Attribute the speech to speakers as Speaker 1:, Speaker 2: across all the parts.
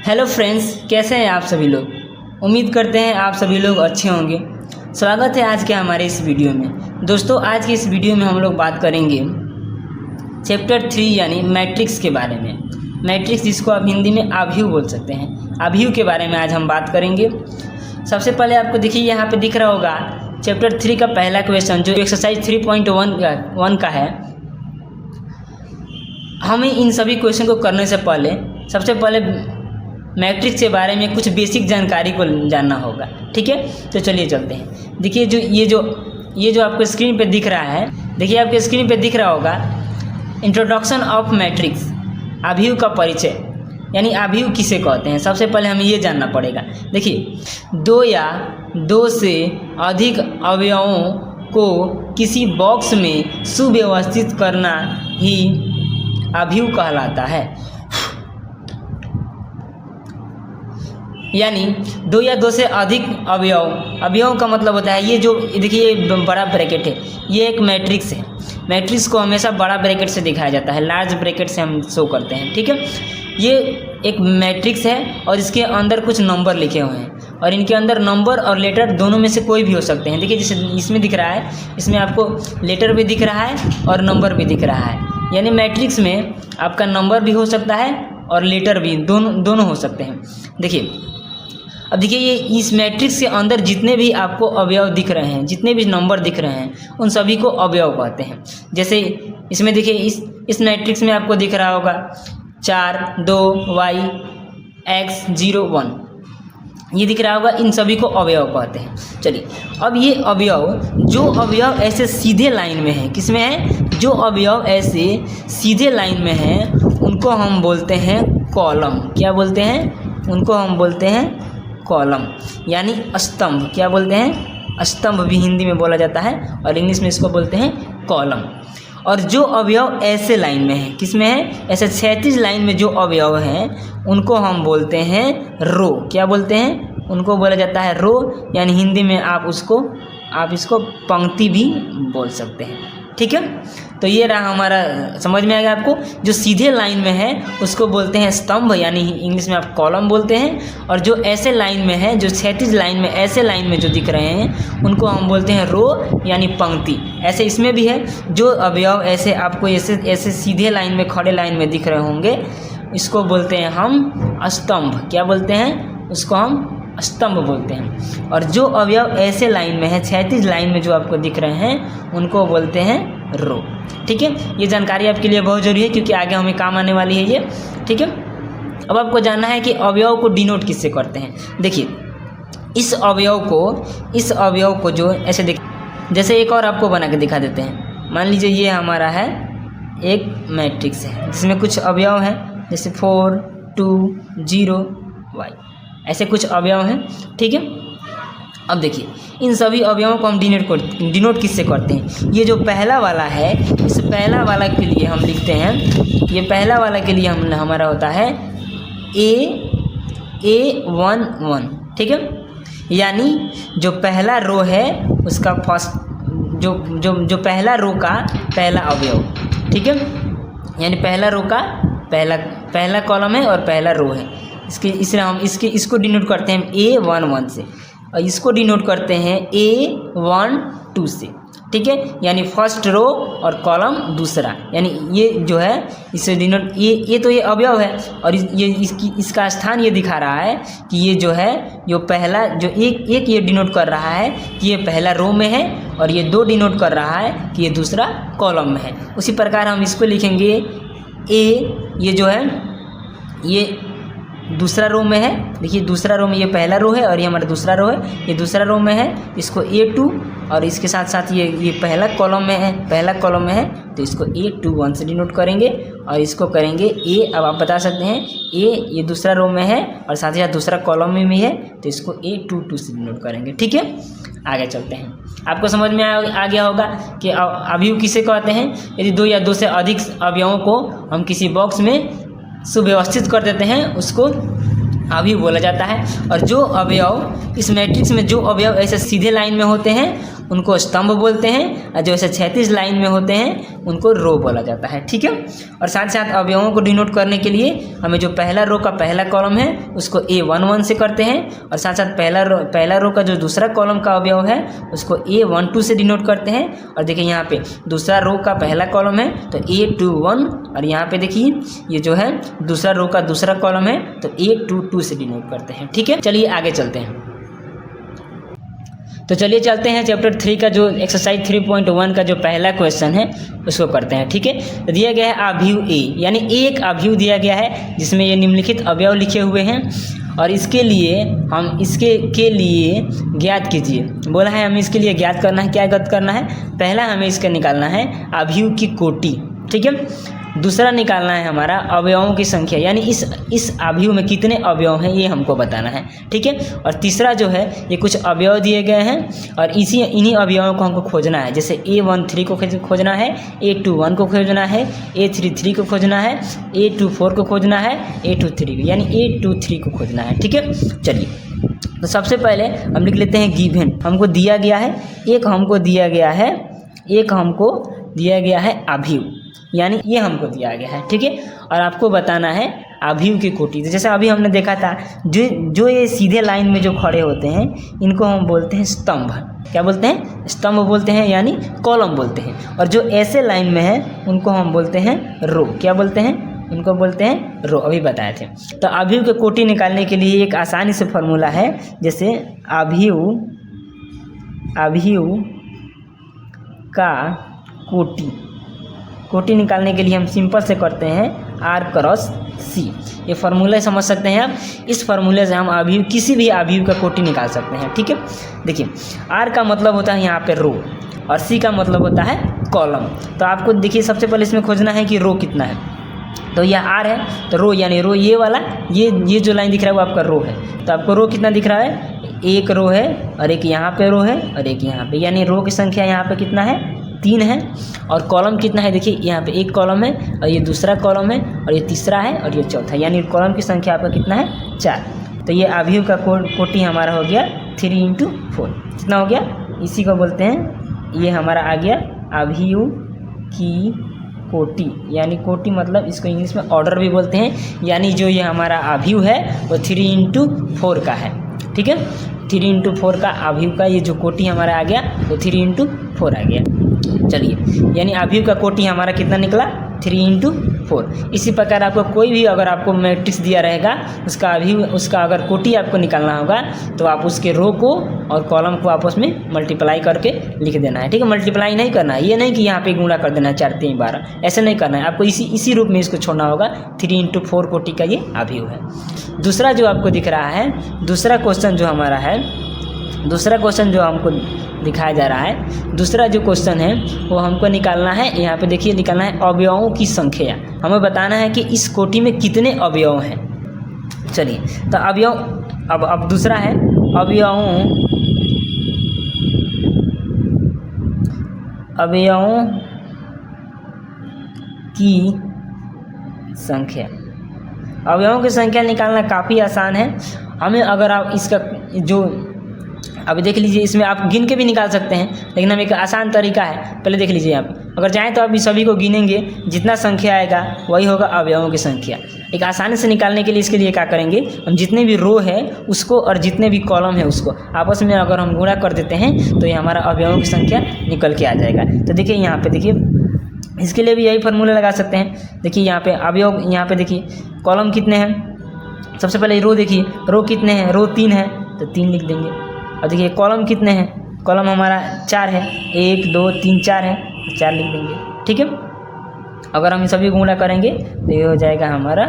Speaker 1: Hello friends, कैसे हैं आप सभी लोग। उम्मीद करते हैं आप सभी लोग अच्छे होंगे। स्वागत है आज के हमारे इस वीडियो में। दोस्तों, आज की इस वीडियो में हम लोग बात करेंगे चैप्टर 3 यानी मैट्रिक्स के बारे में। मैट्रिक्स जिसको आप हिंदी में आव्यूह बोल सकते हैं, आव्यूह के बारे में आज हम बात करेंगे। सबसे पहले आपको देखिए यहाँ पे दिख रहा होगा चैप्टर 3 का पहला क्वेश्चन जो एक्सरसाइज 3.1 का है। हमें इन सभी क्वेश्चन को करने से पहले सबसे पहले मैट्रिक्स के बारे में कुछ बेसिक जानकारी को जानना होगा, ठीक है। तो चलिए चलते हैं। देखिए ये जो आपको स्क्रीन पे दिख रहा है, देखिए आपके स्क्रीन पे दिख रहा होगा इंट्रोडक्शन ऑफ मैट्रिक्स, आव्यूह का परिचय यानी आव्यूह किसे कहते हैं। सबसे पहले हमें ये जानना पड़ेगा। देखिए दो या दो से अधिक अवयवों को किसी बॉक्स में सुव्यवस्थित करना ही आव्यूह कहलाता है। यानी दो या दो से अधिक अवयवों का मतलब होता है, ये जो देखिए ये बड़ा ब्रैकेट है, ये एक मैट्रिक्स है। मैट्रिक्स को हमेशा बड़ा ब्रैकेट से दिखाया जाता है, लार्ज ब्रैकेट से हम शो करते हैं, ठीक है। ये एक मैट्रिक्स है और इसके अंदर कुछ नंबर लिखे हुए हैं और इनके अंदर नंबर और लेटर दोनों में से कोई भी हो सकते हैं। देखिए जैसे इसमें दिख रहा है, इसमें आपको लेटर भी दिख रहा है और नंबर भी दिख रहा है। यानी मैट्रिक्स में आपका नंबर भी हो सकता है और लेटर भी, दोनों हो सकते हैं। देखिए अब देखिए ये इस मैट्रिक्स के अंदर जितने भी आपको अवयव दिख रहे हैं, जितने भी नंबर दिख रहे हैं, उन सभी को अवयव कहते हैं। जैसे इसमें देखिए इस मैट्रिक्स में आपको दिख रहा होगा 4, 2, y, x, 0, 1, ये दिख रहा होगा। इन सभी को अवयव कहते हैं। चलिए अब ये जो अवयव ऐसे सीधे लाइन में है, किस में है, जो अवयव ऐसे सीधे लाइन में है उनको हम बोलते हैं कॉलम। क्या बोलते हैं? उनको हम बोलते हैं कॉलम यानी स्तंभ। क्या बोलते हैं? स्तंभ भी हिंदी में बोला जाता है और इंग्लिश में इसको बोलते हैं कॉलम। और जो अवयव ऐसे लाइन में है, किस में है, ऐसे क्षैतिज लाइन में जो अवयव हैं उनको हम बोलते हैं रो। क्या बोलते हैं? उनको बोला जाता है रो, यानी हिंदी में आप इसको पंक्ति भी बोल सकते हैं, ठीक है। तो ये रहा हमारा, समझ में आएगा आपको। जो सीधे लाइन में है उसको बोलते हैं स्तंभ, यानी इंग्लिश में आप कॉलम बोलते हैं। और जो ऐसे लाइन में है, जो क्षैतिज लाइन में, ऐसे लाइन में जो दिख रहे हैं उनको हम बोलते हैं रो यानी पंक्ति। ऐसे इसमें भी है, जो अवयव ऐसे आपको ऐसे सीधे लाइन में, खड़े लाइन में दिख रहे होंगे, इसको बोलते हैं हम स्तंभ। क्या बोलते हैं? उसको हम स्तंभ बोलते हैं। और जो अवयव ऐसे लाइन में है, क्षैतिज लाइन में जो आपको दिख रहे हैं, उनको बोलते हैं रो, ठीक है। ये जानकारी आपके लिए बहुत जरूरी है क्योंकि आगे हमें काम आने वाली है ये, ठीक है। अब आपको जानना है कि अवयव को डिनोट किससे करते हैं। देखिए इस अवयव को जो ऐसे जैसे एक और आपको बना के दिखा देते हैं। मान लीजिए ये हमारा है एक मैट्रिक्स है जिसमें कुछ अवयव हैं, जैसे 4, 2, 0, y, ऐसे कुछ अवयव हैं, ठीक है। अब देखिए इन सभी अवयवों को हम डिनोट किससे करते हैं। ये जो पहला वाला है, इस पहला वाला के लिए हम लिखते हैं, ये पहला वाला के लिए हमारा होता है A11, ठीक है। यानी जो पहला रो है उसका फर्स्ट, जो पहला रो का पहला अवयव, ठीक है। यानी पहला रो का पहला कॉलम है और पहला रो है। इसलिए हम इसको डिनोट करते हैं A11 से और इसको डिनोट करते हैं A12 से, ठीक है। यानी फर्स्ट रो और कॉलम दूसरा, यानी ये जो है इसे डिनोट, ये तो ये अवयव है और इसका स्थान ये दिखा रहा है कि ये जो है, जो पहला जो एक ये डिनोट कर रहा है कि ये पहला रो में है और ये 2 डिनोट कर रहा है कि ये दूसरा कॉलम में है। उसी प्रकार हम इसको लिखेंगे ये जो है ये दूसरा रो में है। देखिए दूसरा रो में ये पहला रो है और ये हमारा दूसरा रो है, ये दूसरा रो में है, इसको A2 और इसके साथ साथ ये पहला कॉलम में है, तो इसको A21 से डिनोट करेंगे और इसको करेंगे A। अब आप बता सकते हैं ये दूसरा रो में है और साथ ही साथ दूसरा कॉलम में भी है, तो इसको A22 से डिनोट करेंगे, ठीक है। आगे चलते हैं। आपको समझ में आ गया होगा कि अवयव किसे कहते हैं। यदि 2 या 2 से अधिक अवयवों को हम किसी बॉक्स में सुव्यवस्थित कर देते हैं उसको अवयव बोला जाता है। और जो अवयव इस मैट्रिक्स में, जो अवयव ऐसे सीधे लाइन में होते हैं उनको स्तंभ बोलते हैं, और जो ऐसे क्षैतिज लाइन में होते हैं उनको रो बोला जाता है। ठीक है, और साथ साथ अवयवों को डिनोट करने के लिए हमें जो पहला रो का पहला कॉलम है उसको A11 से करते हैं, और साथ साथ पहला रो का जो दूसरा कॉलम का अवयव है उसको A12 से डिनोट करते हैं। और देखिए यहाँ पे दूसरा रो का पहला कॉलम है तो A21, और यहाँ पे देखिए ये जो है दूसरा रो का दूसरा कॉलम है तो A22 से डिनोट करते हैं। ठीक है, चलिए आगे चलते हैं। तो चलिए चलते हैं चैप्टर 3 का जो एक्सरसाइज 3.1 का जो पहला क्वेश्चन है उसको करते हैं। ठीक है, तो दिया गया है अवयव ए, यानी एक अवयव दिया गया है जिसमें ये निम्नलिखित अवयव लिखे हुए हैं, और इसके लिए हम इसके लिए ज्ञात कीजिए। बोला है हमें इसके लिए ज्ञात करना है। क्या ज्ञात करना है? पहला हमें इसका निकालना है अवयव की कोटि। ठीक है, दूसरा निकालना है हमारा अवयवों की संख्या, यानी इस अवयव में कितने अवयव हैं ये हमको बताना है। ठीक है, और तीसरा जो है ये कुछ अवयव दिए गए हैं और इन्हीं अवयवों को हमको खोजना है। जैसे A13 को खोजना है, A21 को खोजना है, A33 को खोजना है, A24 को खोजना है, A23 यानी A23 को खोजना है। ठीक है, चलिए तो सबसे पहले हम लिख लेते हैं गिवन। हमको दिया गया है एक हमको दिया गया है अवयव, यानी ये हमको दिया गया है। ठीक है, और आपको बताना है अवयव की कोटि। जैसे अभी हमने देखा था जो ये सीधे लाइन में जो खड़े होते हैं इनको हम बोलते हैं स्तंभ। क्या बोलते हैं? स्तंभ बोलते हैं, यानी कॉलम बोलते हैं। और जो ऐसे लाइन में है उनको हम बोलते हैं रो। क्या बोलते हैं? उनको बोलते हैं रो, अभी बताए थे। तो अवयव की कोटि निकालने के लिए एक आसानी से फॉर्मूला है। जैसे अवयव का कोटि निकालने के लिए हम सिंपल से करते हैं R×C। ये फार्मूला समझ सकते हैं आप। इस फार्मूले से हम अवयव किसी भी अवयव का कोटि निकाल सकते हैं। ठीक है, देखिए R का मतलब होता है यहाँ पे रो और C का मतलब होता है कॉलम। तो आपको देखिए सबसे पहले इसमें खोजना है कि रो कितना है। तो यह R है तो रो, यानी रो ये वाला, ये जो लाइन दिख रहा है वो आपका रो है। तो आपको रो कितना दिख रहा है? एक रो है और एक यहाँ पे रो है और एक यहाँ पे, यानी रो की संख्या यहाँ पे कितना है? 3 है। और कॉलम कितना है? देखिए यहाँ पे एक कॉलम है और ये दूसरा कॉलम है और ये तीसरा है और ये चौथा, यानी कॉलम की संख्या आपका कितना है? 4। तो ये अवयव का कोटि हमारा हो गया 3×4। कितना हो गया? इसी को बोलते हैं, ये हमारा आ गया अवयव की कोटि, यानी कोटि मतलब इसको इंग्लिश में ऑर्डर भी बोलते हैं। यानी जो ये हमारा अवयव है वो 3×4 का है। ठीक है, 3×4 का अवयव का ये जो कोटि हमारा आ गया वो 3×4 आ गया। चलिए, यानी अवयव का कोटि हमारा कितना निकला? 3×4। इसी प्रकार आपको कोई भी अगर आपको मैट्रिक्स दिया रहेगा उसका अवयव, उसका अगर कोटि आपको निकालना होगा तो आप उसके रो को और कॉलम को आपस में मल्टीप्लाई करके लिख देना है। ठीक है, मल्टीप्लाई नहीं करना है, ये नहीं कि यहाँ पे गुणा कर देना है 4 3 12, ऐसे नहीं करना है। आपको इसी रूप में इसको छोड़ना होगा। 3×4 कोटि का ये अवयव है। दूसरा जो आपको दिख रहा है, दूसरा क्वेश्चन जो हमारा है, दूसरा क्वेश्चन जो हमको दिखाया जा रहा है, दूसरा जो क्वेश्चन है वो हमको निकालना है। यहाँ पे देखिए निकालना है अवयवों की संख्या। हमें बताना है कि इस कोटि में कितने अवयव हैं। चलिए, तो अवयव अब दूसरा है अवयवों की संख्या। अवयवों की संख्या निकालना काफ़ी आसान है। हमें अगर आप इसका जो अभी देख लीजिए, इसमें आप गिन के भी निकाल सकते हैं, लेकिन हम एक आसान तरीका है, पहले देख लीजिए आप। अगर चाहें तो आप इस सभी को गिनेंगे, जितना संख्या आएगा वही होगा अवयवों की संख्या। एक आसानी से निकालने के लिए इसके लिए क्या करेंगे, हम जितने भी रो है उसको और जितने भी कॉलम है उसको आपस में अगर हम गुणा कर देते हैं तो ये हमारा अवयवों की संख्या निकल के आ जाएगा। तो देखिए यहाँ पे देखिए, इसके लिए भी यही फार्मूला लगा सकते हैं। देखिए यहाँ पे अवयव, यहाँ पे देखिए कॉलम कितने हैं। सबसे पहले रो देखिए, रो कितने हैं? रो 3 है तो 3 लिख देंगे। और देखिए कॉलम कितने हैं? कॉलम हमारा 4 है, 1 2 3 4 है, 4 लिख देंगे। ठीक है, अगर हम सभी गुणा करेंगे तो ये हो जाएगा हमारा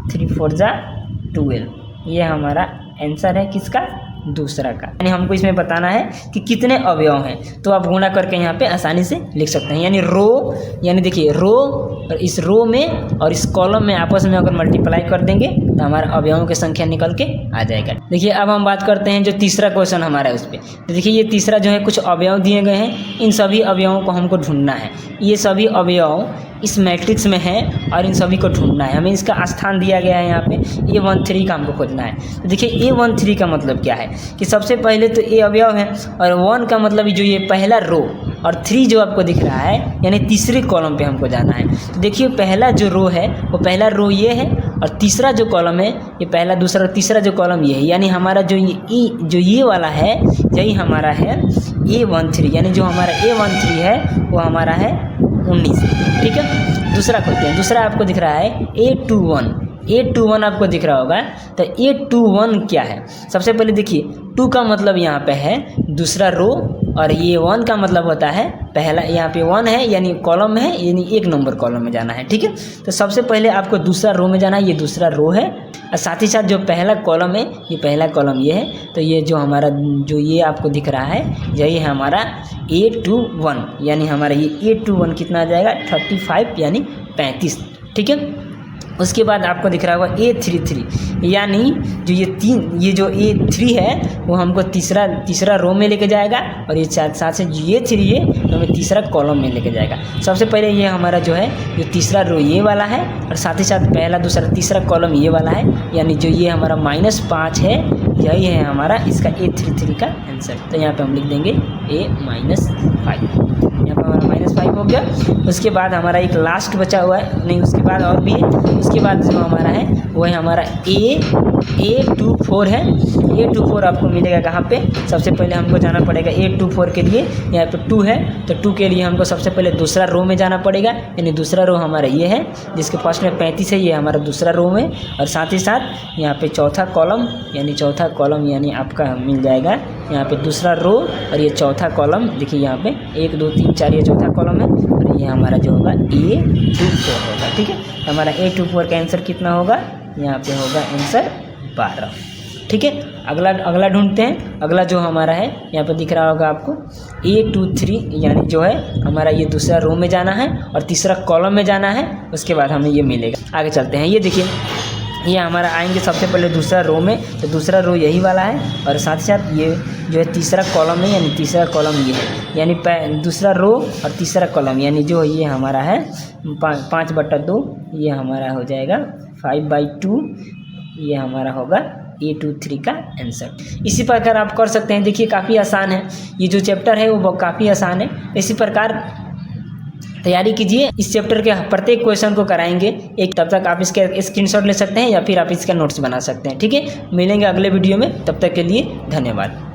Speaker 1: 3 4 12। ये हमारा आंसर है किसका? दूसरा का। यानी हमको इसमें बताना है कि कितने अवयव हैं, तो आप गुणा करके यहाँ पे आसानी से लिख सकते हैं। यानी रो, यानी देखिए रो और इस रो में और इस कॉलम में आपस में अगर मल्टीप्लाई कर देंगे तो हमारा अवयवों की संख्या निकल के आ जाएगा। देखिए अब हम बात करते हैं जो तीसरा क्वेश्चन हमारा है उस पर। तो देखिए ये तीसरा जो है कुछ अवयव दिए गए हैं, इन सभी अवयवों को हमको ढूंढना है। ये सभी अवयव इस मैट्रिक्स में है और इन सभी को ढूंढना है। हमें इसका स्थान दिया गया है यहाँ पे A13 का हमको खोजना है। तो देखिए A13 का मतलब क्या है कि सबसे पहले तो A अवयव है और 1 का मतलब जो ये पहला रो और 3 जो आपको दिख रहा है यानी तीसरे कॉलम पे हमको जाना है। तो देखिए पहला जो रो है वो पहला रो ये है और तीसरा जो कॉलम है ये पहला दूसरा तीसरा जो कॉलम ये है, यानी हमारा जो ये वाला है यही हमारा है A13, यानी जो हमारा A13 है वो हमारा है 19। ठीक है, दूसरा खोलते हैं। दूसरा आपको दिख रहा है A21 आपको दिख रहा होगा। तो A21 क्या है? सबसे पहले देखिए 2 का मतलब यहाँ पे है दूसरा रो और ये 1 का मतलब होता है पहला, यहाँ पे 1 है यानी कॉलम है, यानी 1 नंबर कॉलम में जाना है। ठीक है, तो सबसे पहले आपको दूसरा रो में जाना है, ये दूसरा रो है और साथ ही साथ जो पहला कॉलम है ये पहला कॉलम ये है। तो ये जो हमारा जो ये आपको दिख रहा है यही है हमारा A21, यानी हमारा ये A21 कितना आ जाएगा 35 यानी 35। ठीक है, उसके बाद आपको दिख रहा होगा A33, यानी जो ये जो A3 है वो हमको तीसरा रो में लेके जाएगा और ये साथ से जो ये 3 है तो हमें तीसरा कॉलम में लेके जाएगा। सबसे पहले ये हमारा जो है ये तीसरा रो ये वाला है और साथ ही साथ पहला दूसरा तीसरा कॉलम ये वाला है, यानी जो ये हमारा -5 है यही है हमारा इसका A33 का आंसर। तो यहाँ पे हम लिख देंगे A-5, यहाँ पर हमारा -5 हो गया। उसके बाद हमारा एक लास्ट बचा हुआ है, नहीं उसके बाद और भी है। उसके बाद जो हमारा है वो है हमारा A24 है। A24 आपको मिलेगा कहाँ पे? सबसे पहले हमको जाना पड़ेगा A24 के लिए, यहाँ पे 2 है तो 2 के लिए हमको सबसे पहले दूसरा रो में जाना पड़ेगा, यानी दूसरा रो हमारा ये है जिसके फर्स्ट में 35 है, ये हमारा दूसरा रो में और साथ ही साथ यहाँ पे चौथा कॉलम यानी आपका मिल जाएगा यहाँ पे दूसरा रो और ये चौथा कॉलम। देखिए यहाँ पे 1 2 3 4 ये चौथा कॉलम है और ये हमारा जो होगा A24 होगा। ठीक है, हमारा A24 का आंसर कितना होगा? यहाँ पे होगा आंसर 12। ठीक है, अगला ढूंढते हैं। अगला जो हमारा है यहाँ पर दिख रहा होगा आपको A23, यानी जो है हमारा ये दूसरा रो में जाना है और तीसरा कॉलम में जाना है, उसके बाद हमें ये मिलेगा। आगे चलते हैं। ये देखिए ये हमारा आएंगे सबसे पहले दूसरा रो में, तो दूसरा रो यही वाला है और साथ ही साथ ये जो है तीसरा कॉलम है, यानी तीसरा कॉलम ये है, यानी दूसरा रो और तीसरा कॉलम, यानी जो ये हमारा है 5/2, ये हमारा हो जाएगा 5/2, ये हमारा होगा A23 का आंसर। इसी प्रकार आप कर सकते हैं। देखिए काफ़ी आसान है, ये जो चैप्टर है वो काफ़ी आसान है। इसी प्रकार तैयारी कीजिए, इस चैप्टर के प्रत्येक क्वेश्चन को कराएंगे एक। तब तक आप इसके स्क्रीनशॉट ले सकते हैं या फिर आप इसका नोट्स बना सकते हैं। ठीक है, मिलेंगे अगले वीडियो में, तब तक के लिए धन्यवाद।